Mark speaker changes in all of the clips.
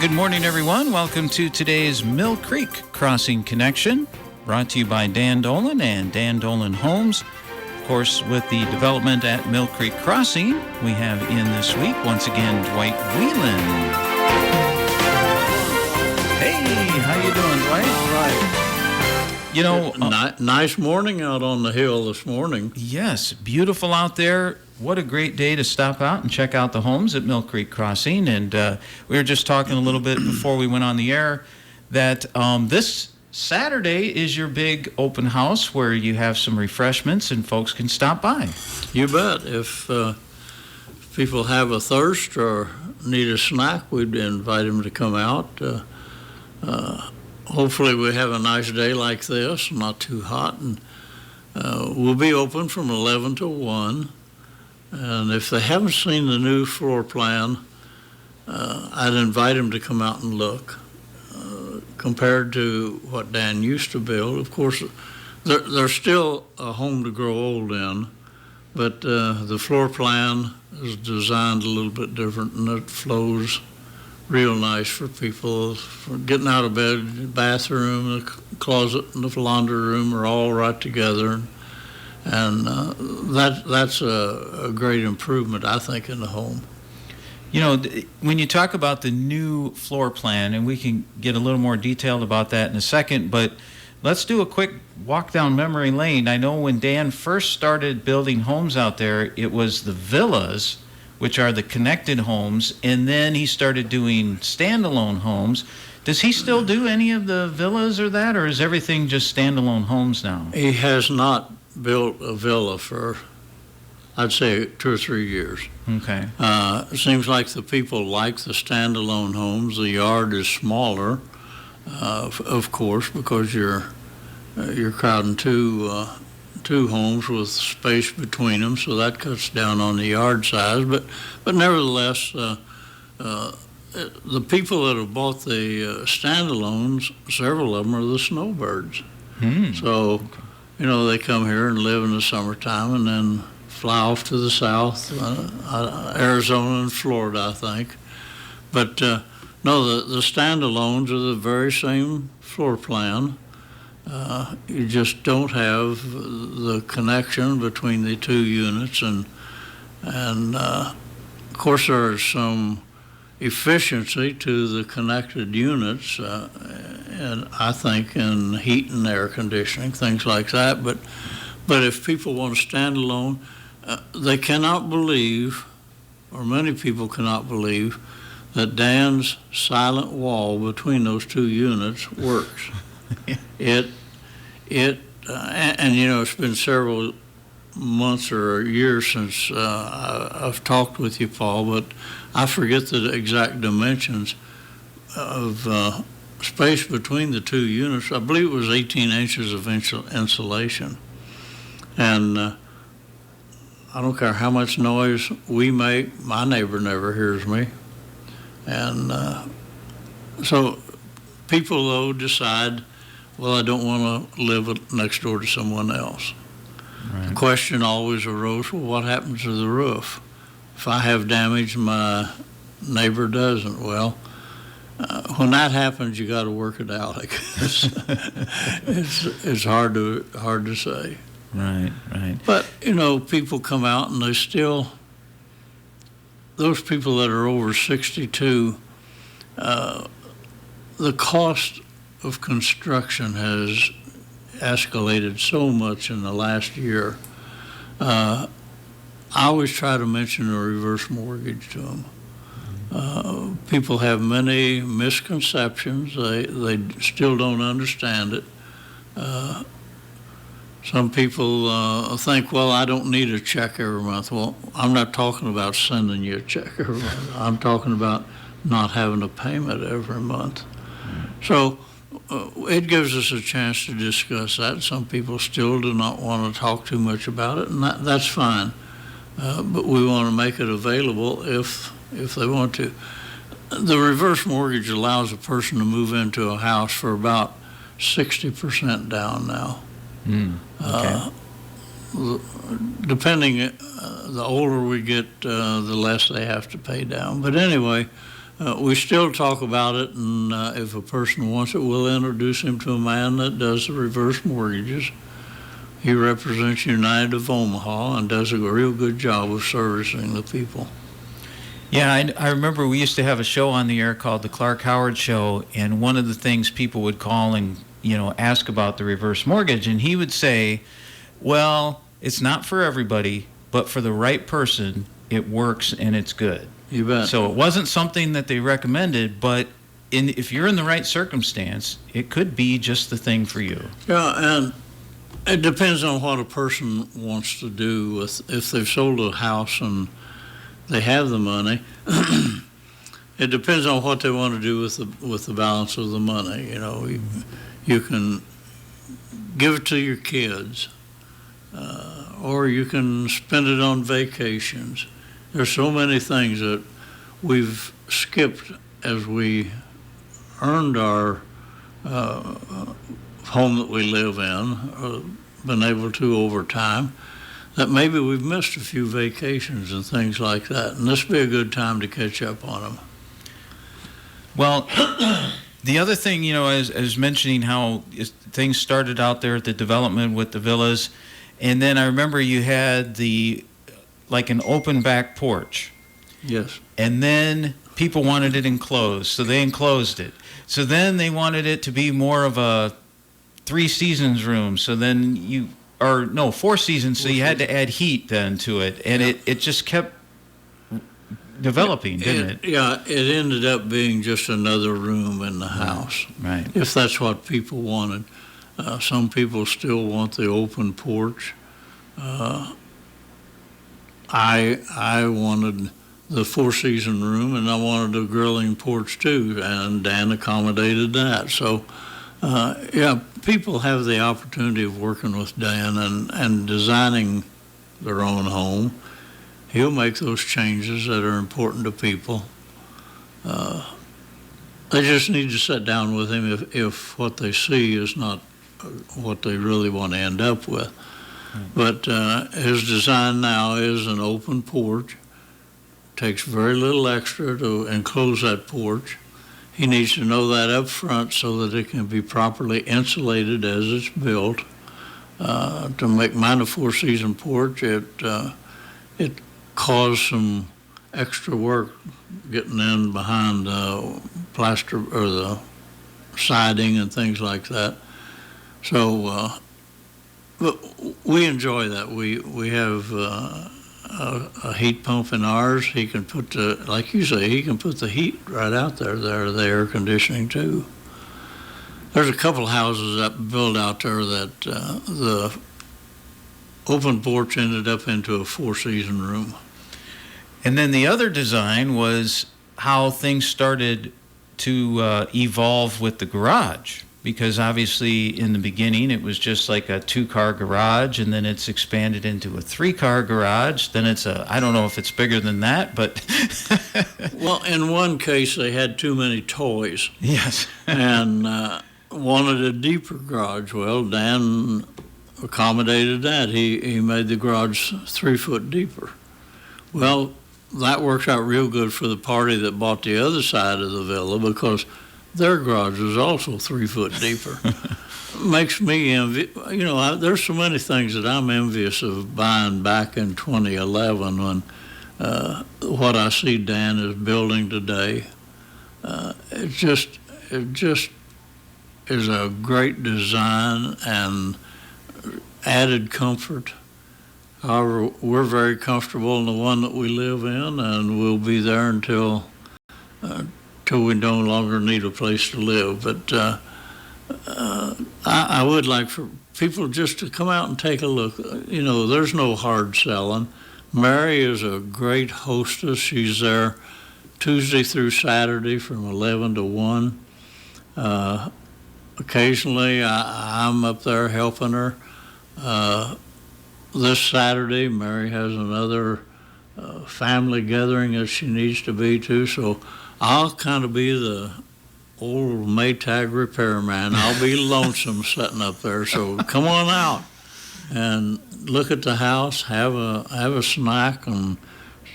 Speaker 1: good morning, everyone. Welcome to today's Mill Creek Crossing Connection, brought to you by Dan Dolan and Dan Dolan Homes. Of course, with the development at Mill Creek Crossing, we have in this week, once again, Dwight Wheelan. Hey, how you doing, Dwight?
Speaker 2: All right.
Speaker 1: You know,
Speaker 2: nice morning out on the hill this morning.
Speaker 1: Yes, beautiful out there. What a great day to stop out and check out the homes at Mill Creek Crossing. And we were just talking a little bit before we went on the air that this Saturday is your big open house where you have some refreshments and folks can stop by.
Speaker 2: You bet. If people have a thirst or need a snack, we'd invite them to come out. Hopefully we have a nice day like this, not too hot. And we'll be open from 11 to 1. And if they haven't seen the new floor plan, I'd invite them to come out and look. Compared to what Dan used to build, of course, there's still a home to grow old in, but the floor plan is designed a little bit different, and it flows real nice for people. For getting out of bed, the bathroom, the closet, and the laundry room are all right together. And that's a great improvement, I think, in the home.
Speaker 1: You know, when you talk about the new floor plan, and we can get a little more detailed about that in a second, but let's do a quick walk down memory lane. I know when Dan first started building homes out there, it was the villas, which are the connected homes, and then he started doing standalone homes. Does he still do any of the villas or that, or is everything just standalone homes now?
Speaker 2: He has not built a villa for, I'd say, 2 or 3 years.
Speaker 1: Okay.
Speaker 2: It seems like the people like the standalone homes. The yard is smaller, of course, because you're crowding two homes with space between them, so that cuts down on the yard size. But nevertheless, the people that have bought the standalones, several of them are the snowbirds. So, you know, they come here and live in the summertime and then fly off to the south, Arizona and Florida, I think. But no, the standalones are the very same floor plan. You just don't have the connection between the two units, and of course there is some efficiency to the connected units, and I think in heat and air conditioning, things like that. But if people want to stand alone, they cannot believe, or many people cannot believe, that Dan's silent wall between those two units works. And you know, it's been several months or years since I've talked with you, Paul, but I forget the exact dimensions of space between the two units. I believe it was 18 inches of insulation. And I don't care how much noise we make, my neighbor never hears me. And so people, though, decide, well, I don't want to live next door to someone else. Right. The question always arose, well, what happens to the roof? If I have damage, my neighbor doesn't. Well, when that happens, you got to work it out, I guess. It's hard to say.
Speaker 1: Right.
Speaker 2: But, you know, people come out and they still, those people that are over 62, the cost of construction has escalated so much in the last year. I always try to mention a reverse mortgage to them. People have many misconceptions. They still don't understand it. Some people think, well, I don't need a check every month. Well, I'm not talking about sending you a check every month. I'm talking about not having a payment every month. So it gives us a chance to discuss that. Some people still do not want to talk too much about it, and that's fine. But we want to make it available if they want to. The reverse mortgage allows a person to move into a house for about 60% down now.
Speaker 1: Okay.
Speaker 2: Depending, the older we get, the less they have to pay down. But anyway, We still talk about it, and if a person wants it, we'll introduce him to a man that does the reverse mortgages. He represents United of Omaha and does a real good job of servicing the people.
Speaker 1: Yeah, I remember we used to have a show on the air called the Clark Howard Show, and one of the things people would call and ask about the reverse mortgage, and he would say, well, it's not for everybody, but for the right person, it works and it's good.
Speaker 2: You bet.
Speaker 1: So it wasn't something that they recommended, but if you're in the right circumstance, it could be just the thing for you.
Speaker 2: Yeah, and it depends on what a person wants to do. If they've sold a house and they have the money, it depends on what they want to do with the balance of the money. You can give it to your kids, or you can spend it on vacations. There's so many things that we've skipped as we earned our home that we live in, been able to over time, that maybe we've missed a few vacations and things like that. And this would be a good time to catch up on them.
Speaker 1: Well, the other thing, I was mentioning how things started out there at the development with the villas, and then I remember you had like an open back porch.
Speaker 2: Yes.
Speaker 1: And then people wanted it enclosed, so they enclosed it. So then they wanted it to be more of a 3 seasons room, so then 4 seasons, so you had to add heat then to it, and it just kept developing, didn't it?
Speaker 2: Yeah, it ended up being just another room in the house.
Speaker 1: Right.
Speaker 2: If that's what people wanted. Some people still want the open porch. I wanted the 4-season room, and I wanted a grilling porch too, and Dan accommodated that. So, people have the opportunity of working with Dan and designing their own home. He'll make those changes that are important to people. They just need to sit down with him if what they see is not what they really want to end up with. But his design now is an open porch. Takes very little extra to enclose that porch. He needs to know that up front so that it can be properly insulated as it's built. To make mine a 4-season porch, it caused some extra work getting in behind the plaster or the siding and things like that. So, but we enjoy that. We have a heat pump in ours. He can put like you say, he can put the heat right out there. The air conditioning too. There's a couple houses that built out there that the open porch ended up into a 4-season room.
Speaker 1: And then the other design was how things started to evolve with the garage. Because obviously in the beginning it was just like a 2-car garage, and then it's expanded into a 3-car garage. Then it's I don't know if it's bigger than that, but
Speaker 2: well, in one case they had too many toys.
Speaker 1: Yes.
Speaker 2: And wanted a deeper garage. Well, Dan accommodated that. He made the garage 3 foot deeper. Well, that worked out real good for the party that bought the other side of the villa, because their garage was also 3 foot deeper. Makes me envy. There's so many things that I'm envious of buying back in 2011 when what I see Dan is building today. It just is a great design and added comfort. However, we're very comfortable in the one that we live in, and we'll be there until we no longer need a place to live. But I would like for people just to come out and take a look. There's no hard selling. Mary is a great hostess. She's there Tuesday through Saturday from 11 to 1. Occasionally, I'm up there helping her. This Saturday, Mary has another family gathering that she needs to be to, so I'll kind of be the old Maytag repairman. I'll be lonesome sitting up there, so come on out and look at the house, have a snack and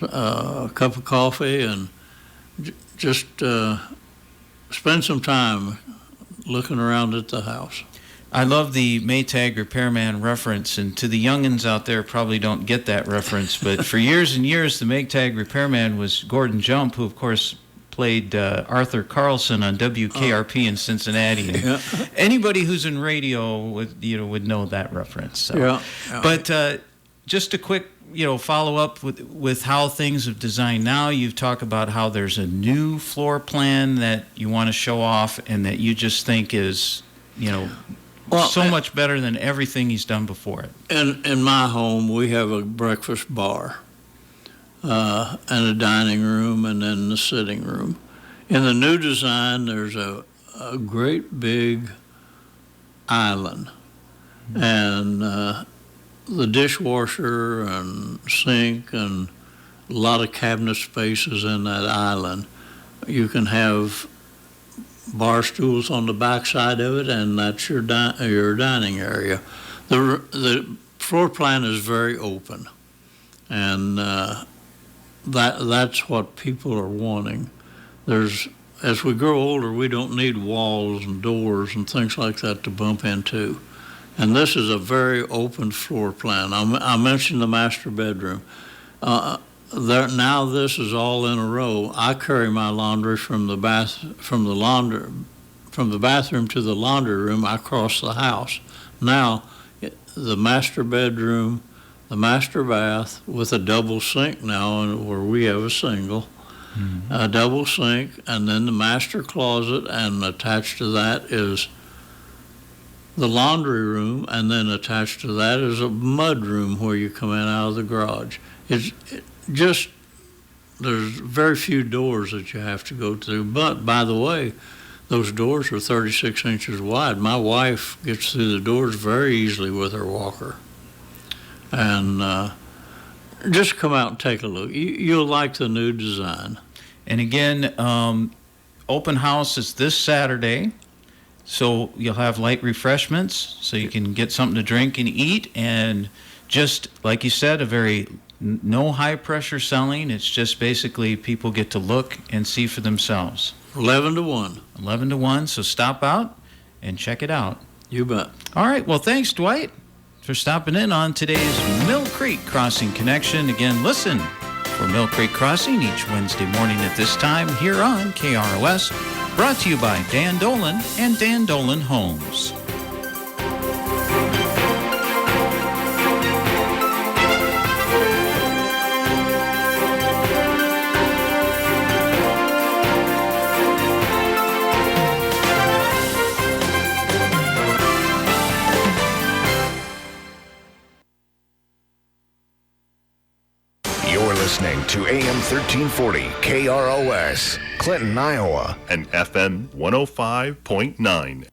Speaker 2: a cup of coffee, and just spend some time looking around at the house.
Speaker 1: I love the Maytag repairman reference, and to the youngins out there probably don't get that reference, but for years and years, the Maytag repairman was Gordon Jump, who, of course, played Arthur Carlson on WKRP in Cincinnati.
Speaker 2: Yeah.
Speaker 1: Anybody who's in radio would know that reference. So.
Speaker 2: Yeah.
Speaker 1: But just a quick follow up with how things have designed now. You've talked about how there's a new floor plan that you want to show off, and that you just think is so much better than everything he's done before it.
Speaker 2: In my home, we have a breakfast bar and a dining room, and then the sitting room. In the new design, there's a great big island, and the dishwasher and sink and a lot of cabinet spaces in that island. You can have bar stools on the back side of it, and that's your dining area. The floor plan is very open, and that's what people are wanting. As we grow older, we don't need walls and doors and things like that to bump into. And this is a very open floor plan. I mentioned the master bedroom. Now this is all in a row. I carry my laundry from the bathroom to the laundry room. I cross the house. Now, the master bedroom, the master bath with a double sink now, where we have a single, a double sink, and then the master closet, and attached to that is the laundry room, and then attached to that is a mud room where you come in out of the garage. There's very few doors that you have to go through. But, by the way, those doors are 36 inches wide. My wife gets through the doors very easily with her walker. And just come out and take a look. You'll like the new design.
Speaker 1: And again, open house is this Saturday. So you'll have light refreshments, so you can get something to drink and eat. And just, like you said, no high pressure selling. It's just basically people get to look and see for themselves.
Speaker 2: 11 to 1.
Speaker 1: 11 to 1, so stop out and check it out.
Speaker 2: You bet.
Speaker 1: All right, well, thanks, Dwight, for stopping in on today's Mill Creek Crossing Connection. Again, listen for Mill Creek Crossing each Wednesday morning at this time here on KROS, brought to you by Dan Dolan and Dan Dolan Homes.
Speaker 3: Listening to AM 1340 KROS, Clinton, Iowa,
Speaker 4: and FM 105.9.